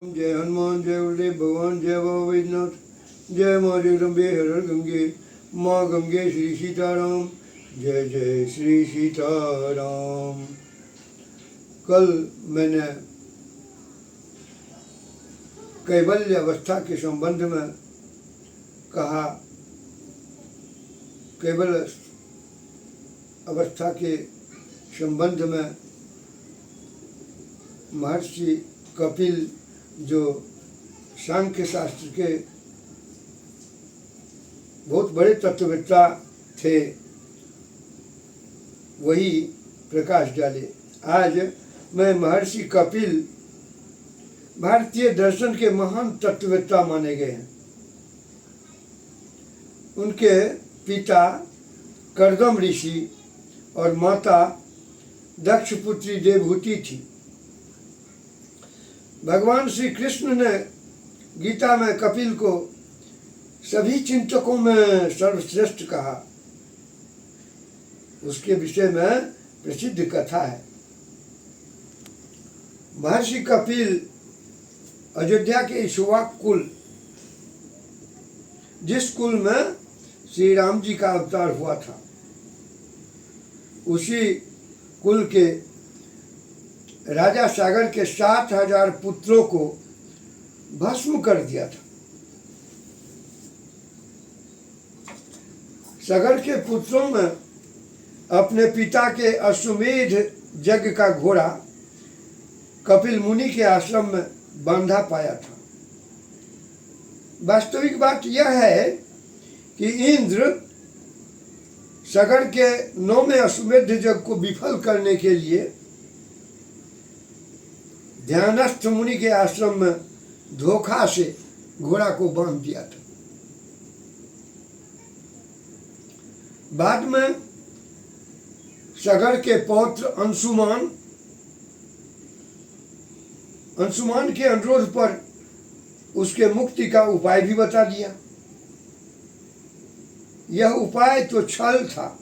जय हनुमान जय उदय भगवान जय बाबा वैद्यनाथ जय माँ जगदम्बे हर हर गंगे माँ गंगे श्री सीताराम जय जय श्री सीताराम। कल मैंने कैवल्य अवस्था के संबंध में कहा, कैवल्य अवस्था के संबंध में महर्षि कपिल जो सांख्य शास्त्र के बहुत बड़े तत्ववेत्ता थे वही प्रकाश डाले। आज मैं महर्षि कपिल भारतीय दर्शन के महान तत्ववेत्ता माने गए हैं। उनके पिता कर्दम ऋषि और माता दक्ष पुत्री देवहूति थी। भगवान श्री कृष्ण ने गीता में कपिल को सभी चिंतकों में सर्वश्रेष्ठ कहा। उसके विषय में प्रसिद्ध कथा है। महर्षि कपिल अयोध्या के इक्ष्वाकु कुल, जिस कुल में श्री राम जी का अवतार हुआ था, उसी कुल के राजा सागर के 7,000 पुत्रों को भस्म कर दिया था। सागर के पुत्रों में अपने पिता के अश्वमेध यज्ञ का घोड़ा कपिल मुनि के आश्रम में बांधा पाया था। वास्तविक बात यह है कि इंद्र सागर के 9वें अश्वमेध यज्ञ को विफल करने के लिए ध्यानस्थ मुनि के आश्रम में धोखा से घोड़ा को बांध दिया था। बाद में सागर के पौत्र अंशुमान के अनुरोध पर उसके मुक्ति का उपाय भी बता दिया। यह उपाय तो छल था,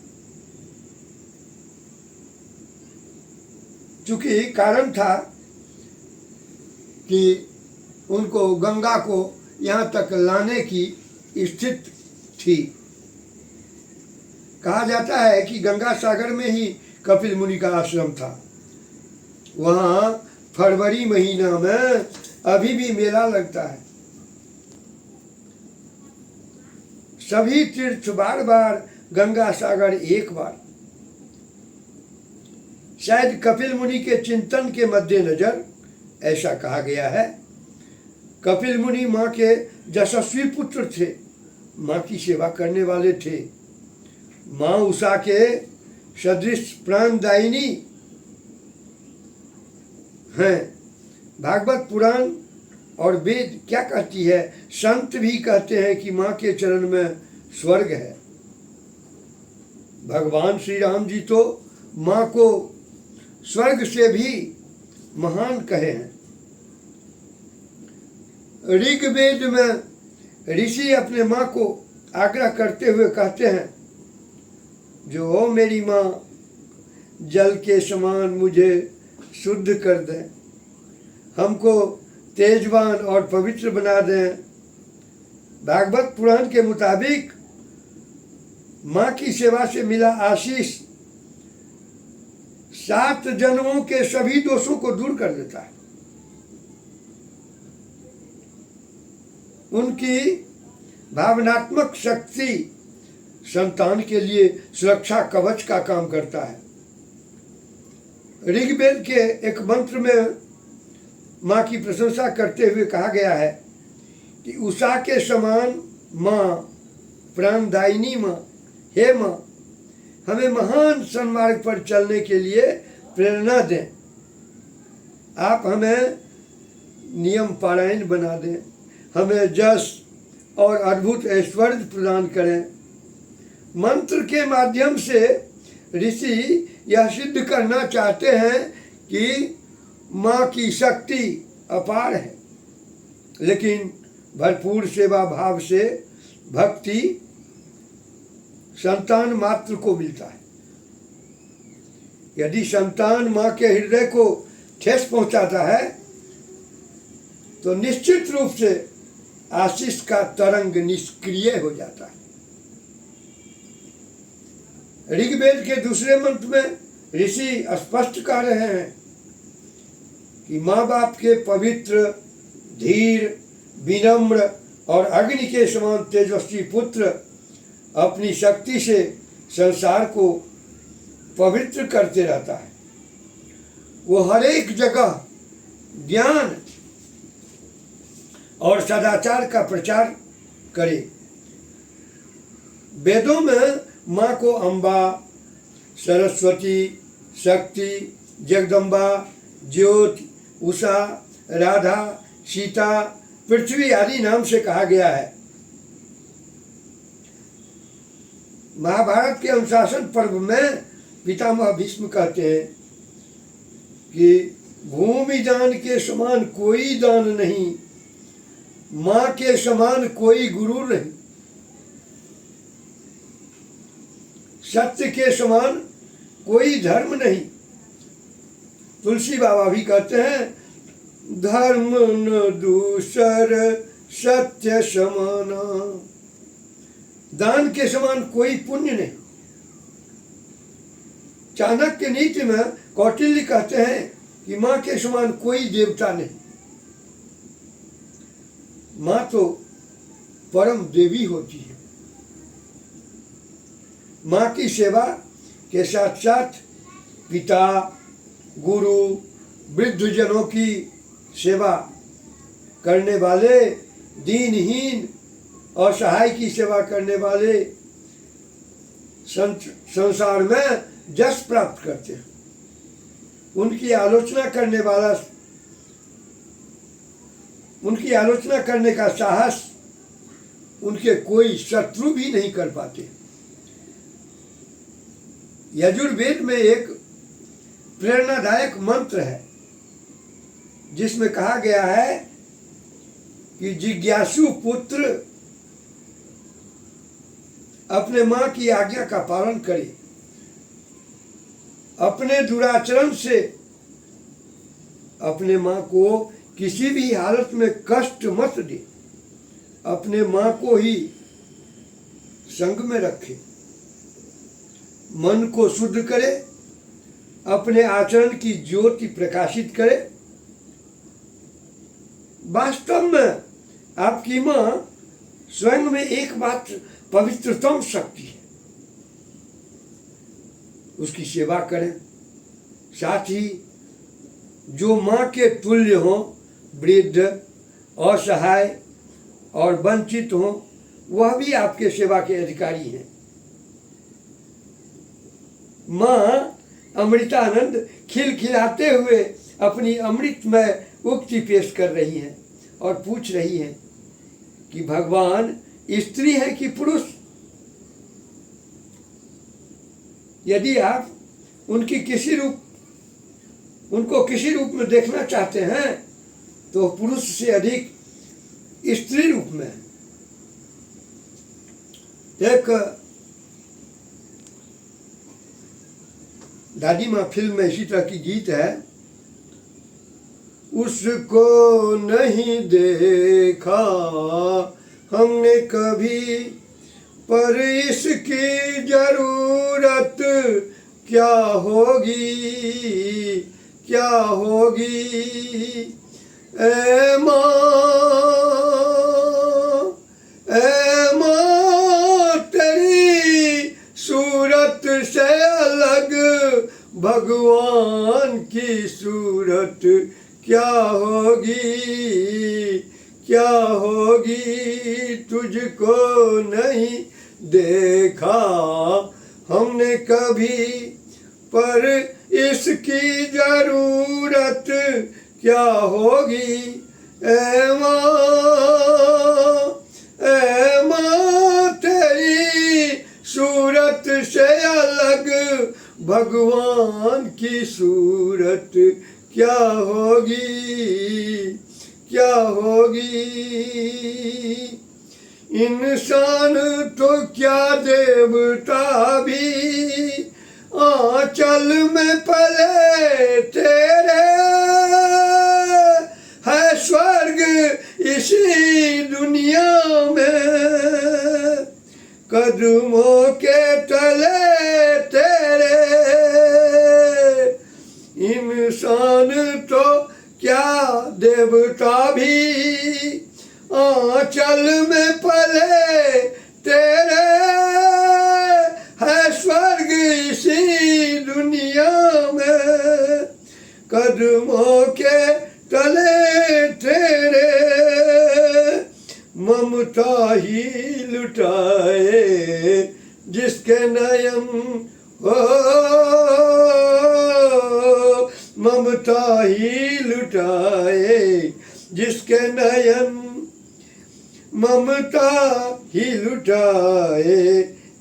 चूंकि कारण था कि उनको गंगा को यहाँ तक लाने की स्थिति थी। कहा जाता है कि गंगा सागर में ही कपिल मुनि का आश्रम था। वहाँ फरवरी महीना में अभी भी मेला लगता है। सभी तीर्थ बार बार, गंगा सागर एक बार। शायद कपिल मुनि के चिंतन के मद्देनजर ऐसा कहा गया है। कपिल मुनि माँ के यशस्वी पुत्र थे, माँ की सेवा करने वाले थे। माँ उषा के सदृश प्राणदायिनी हैं। भागवत पुराण और वेद क्या कहती है? संत भी कहते हैं कि माँ के चरण में स्वर्ग है। भगवान श्री राम जी तो माँ को स्वर्ग से भी महान कहे हैं। ऋग्वेद में ऋषि अपने माँ को आग्रह करते हुए कहते हैं, जो ओ मेरी माँ, जल के समान मुझे शुद्ध कर दें, हमको तेजवान और पवित्र बना दें। भागवत पुराण के मुताबिक माँ की सेवा से मिला आशीष 7 जन्मों के सभी दोषों को दूर कर देता है। उनकी भावनात्मक शक्ति संतान के लिए सुरक्षा कवच का काम करता है। ऋग्वेद के एक मंत्र में माँ की प्रशंसा करते हुए कहा गया है कि उषा के समान माँ, प्राणदायिनी माँ, हे माँ, हमें महान सन्मार्ग पर चलने के लिए प्रेरणा दें। आप हमें नियम पारायण बना दें, हमें जस और अद्भुत ऐश्वर्य प्रदान करें। मंत्र के माध्यम से ऋषि यह सिद्ध करना चाहते हैं कि माँ की शक्ति अपार है, लेकिन भरपूर सेवा भाव से भक्ति संतान मात्र को मिलता है। यदि संतान माँ के हृदय को ठेस पहुंचाता है तो निश्चित रूप से आशीष का तरंग निष्क्रिय हो जाता है। ऋग्वेद के दूसरे मंत्र में ऋषि स्पष्ट कह रहे हैं कि माँ बाप के पवित्र, धीर, विनम्र और अग्नि के समान तेजस्वी पुत्र अपनी शक्ति से संसार को पवित्र करते रहता है। वो हर एक जगह ज्ञान और सदाचार का प्रचार करे। वेदों में माँ को अम्बा, सरस्वती, शक्ति, जगदम्बा, ज्योति, उषा, राधा, सीता, पृथ्वी आदि नाम से कहा गया है। महाभारत के अनुशासन पर्व में पितामह भीष्म कहते हैं कि भूमि दान के समान कोई दान नहीं, माँ के समान कोई गुरु नहीं, सत्य के समान कोई धर्म नहीं। तुलसी बाबा भी कहते हैं, धर्म न दूसर सत्य समाना। दान के समान कोई पुण्य नहीं। चाणक्य नीति में कौटिल्य कहते हैं कि माँ के समान कोई देवता नहीं। माँ तो परम देवी होती है। माँ की सेवा के साथ साथ पिता, गुरु, वृद्धजनों की सेवा करने वाले, दीनहीन और असहाय की सेवा करने वाले संसार में यश प्राप्त करते हैं। उनकी आलोचना करने वाला, उनकी आलोचना करने का साहस उनके कोई शत्रु भी नहीं कर पाते। यजुर्वेद में एक प्रेरणादायक मंत्र है जिसमें कहा गया है कि जिज्ञासु पुत्र अपने माँ की आज्ञा का पालन करे, अपने दुराचरण से अपने माँ को किसी भी हालत में कष्ट मत दे, अपने माँ को ही संग में रखे, मन को शुद्ध करे, अपने आचरण की ज्योति प्रकाशित करे। वास्तव में आपकी माँ स्वयं में एक बात पवित्रतम शक्ति है। उसकी सेवा करें, साथ ही जो माँ के तुल्य हों, वृद्ध, असहाय और वंचित हों, वह भी आपके सेवा के अधिकारी हैं। माँ अमृतानंद खिलखिलाते हुए अपनी अमृतमय उक्ति पेश कर रही हैं और पूछ रही हैं कि भगवान स्त्री है कि पुरुष। यदि आप उनको किसी रूप में देखना चाहते हैं तो पुरुष से अधिक स्त्री रूप में। एक दादी माँ फिल्म में इसी तरह की गीत है, उसको नहीं देखा हमने कभी, पर इसकी जरूरत क्या होगी, क्या होगी। ए माँ तेरी सूरत से अलग भगवान की सूरत क्या होगी, क्या होगी। तुझको नहीं देखा हमने कभी, पर इसकी जरूरत क्या होगी। ए माँ तेरी सूरत से अलग भगवान की सूरत क्या होगी, क्या होगी। इंसान तो क्या देवता भी आंचल में पले तेरे, है स्वर्ग इसी दुनिया में, कदमों के तले तेरे। इंसान तो क्या देवता भी आंचल में पले तेरे। है स्वर्ग इसी दुनिया में, कदमों के तले तेरे। ममता ही लुटाए जिसके नयन हो, ममता ही लुटाए जिसके नयन, ममता ही लुटाए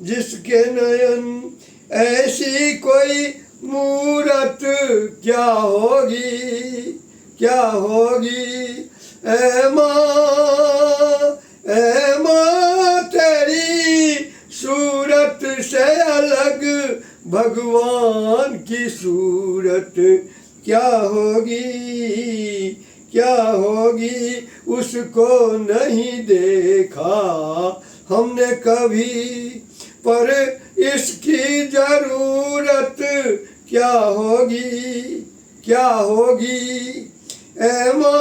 जिसके नयन। ऐसी कोई मूरत क्या होगी, क्या होगी। ऐ माँ तेरी सूरत से अलग भगवान की सूरत क्या होगी, क्या होगी। उसको नहीं देखा हमने कभी, पर इसकी जरूरत क्या होगी, क्या होगी। ऐ माँ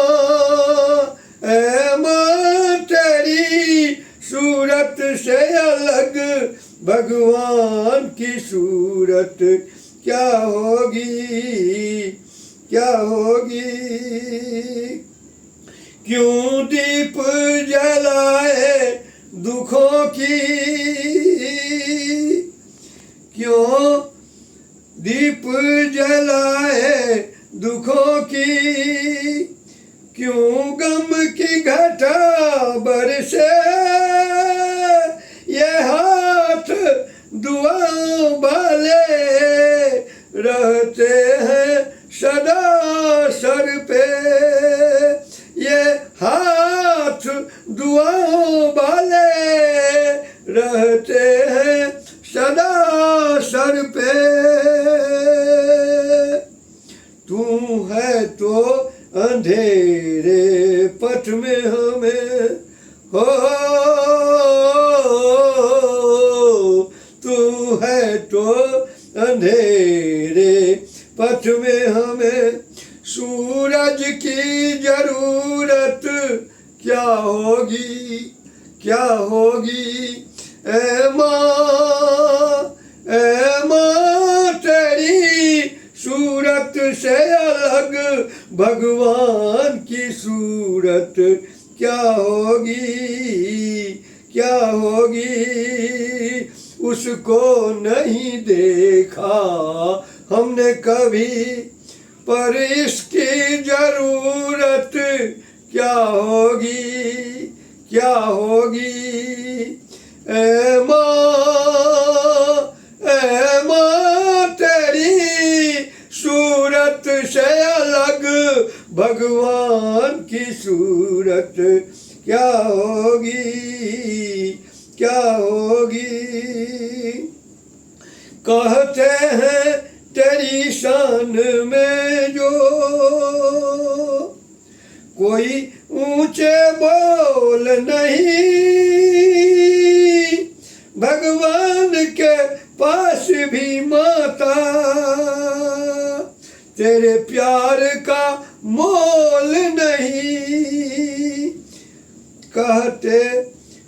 तेरी सूरत से अलग भगवान की सूरत क्या होगी, क्या होगी। क्यों दीप जलाए दुखों की, क्यों दीप जलाए दुखों की। क्यों गम की घटा बरसे, ये हाथ दुआओं वाले रहते हैं सदा सर पे। ये हाथ दुआओं वाले रहते हैं सदा सर पे। तू है तो अंधेरे पथ में हमें हो, तू है तो अंधेरे पथ में हमें। सूरज की जरूरत क्या होगी, क्या होगी। ऐ माँ तेरी सूरत से अलग भगवान की सूरत क्या होगी, क्या होगी। उसको नहीं देखा हमने कभी, पर इसकी जरूरत क्या होगी, क्या होगी। ऐ माँ तेरी सूरत से अलग भगवान की सूरत क्या होगी, क्या होगी। कहते हैं तेरी शान में जो कोई ऊंचे बोल नहीं, भगवान के पास भी माता तेरे प्यार का मोल नहीं।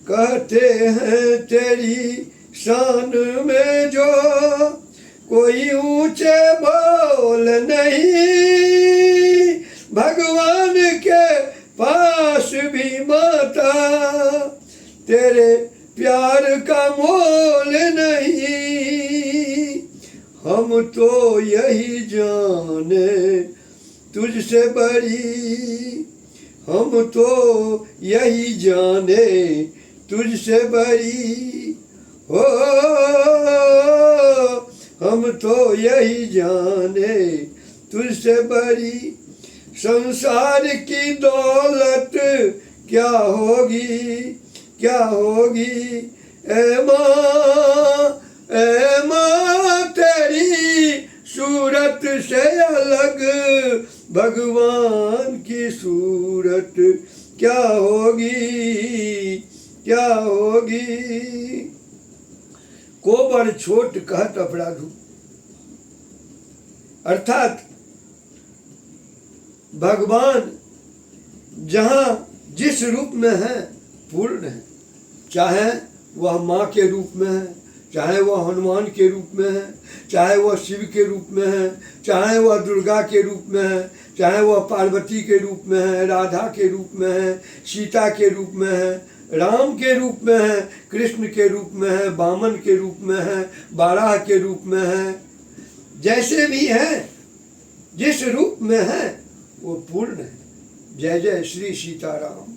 कहते हैं तेरी शान में जो कोई ऊंचे बोल नहीं, भगवान के पास भी माता तेरे प्यार का मोल नहीं। हम तो यही जाने तुझसे बड़ी, हम तो यही जाने तुझसे बड़ी हो। हम तो यही जाने तुझसे बड़ी। संसार की दौलत क्या होगी, क्या होगी। ऐ माँ तेरी सूरत से अलग भगवान की सूरत क्या होगी, क्या होगी। को बड़ छोट कहत अपराधु, अर्थात भगवान जहां जिस रूप में है पूर्ण है, चाहे वह माँ के रूप में है, चाहे वह हनुमान के रूप में है, चाहे वह शिव के रूप में है, चाहे वह दुर्गा के रूप में है, चाहे वह पार्वती के रूप में है, राधा के रूप में है, सीता के रूप में है, राम के रूप में है, कृष्ण के रूप में है, वामन के रूप में है, बाराह के रूप में है। जैसे भी है, जिस रूप में है वो पूर्ण है। जय जय श्री सीताराम।